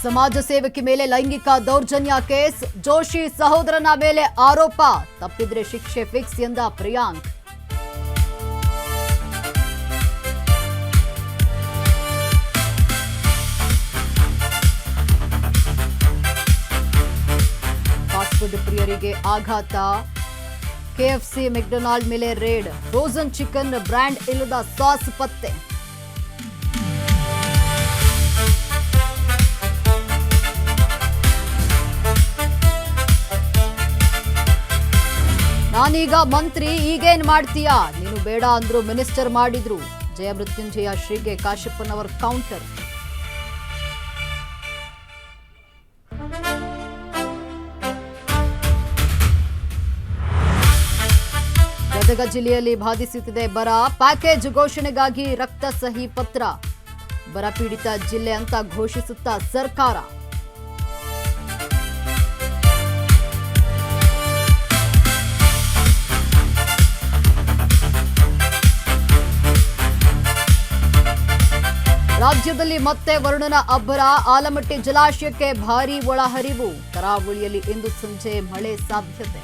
ಸಮಾಜ ಸೇವಕಿ ಮೇಲೆ ಲೈಂಗಿಕ ದೌರ್ಜನ್ಯ ಕೇಸ್, ಜೋಶಿ ಸಹೋದರನ ಮೇಲೆ ಆರೋಪ, ತಪ್ಪಿದ್ರೆ ಶಿಕ್ಷೆ ಫಿಕ್ಸ್ ಎಂದ ಪ್ರಿಯಾಂಕ್. ಫಾಸ್ಟ್ ಫುಡ್ ಪ್ರಿಯರಿಗೆ ಆಘಾತ, ಕೆಎಫ್ಸಿ ಮೆಕ್ಡೊನಾಲ್ಡ್ ಮೇಲೆ ರೇಡ್, ಫ್ರೋಜನ್ ಚಿಕನ್ ಬ್ರ್ಯಾಂಡ್ ಇಲ್ಲದ ಸಾಸ್ ಪತ್ತೆ. ನಾನೀಗ ಮಂತ್ರಿ, ಈಗೇನ್ ಮಾಡ್ತೀಯಾ, ನೀನು ಬೇಡ ಅಂದ್ರು ಮಿನಿಸ್ಟರ್ ಮಾಡಿದ್ರು. ಜಯಮೃತ್ಯುಂಜಯ ಶ್ರೀಗೆ ಕಾಶಪ್ಪನವರ್ ಕೌಂಟರ್. ಗದಗ ಜಿಲ್ಲೆಯಲ್ಲಿ ಬಾಧಿಸುತ್ತಿದೆ ಬರ, ಪ್ಯಾಕೇಜ್ ಘೋಷಣೆಗಾಗಿ ರಕ್ತ ಸಹಿ ಪತ್ರ, ಬರಪೀಡಿತ ಜಿಲ್ಲೆ ಅಂತ ಘೋಷಿಸುತ್ತಾ ಸರ್ಕಾರ. ರಾಜ್ಯದಲ್ಲಿ ಮತ್ತೆ ವರುಣನ ಅಬ್ಬರ, ಆಲಮಟ್ಟಿ ಜಲಾಶಯಕ್ಕೆ ಭಾರೀ ಒಳಹರಿವು, ಕರಾವಳಿಯಲ್ಲಿ ಇಂದು ಸಂಜೆ ಮಳೆ ಸಾಧ್ಯತೆ.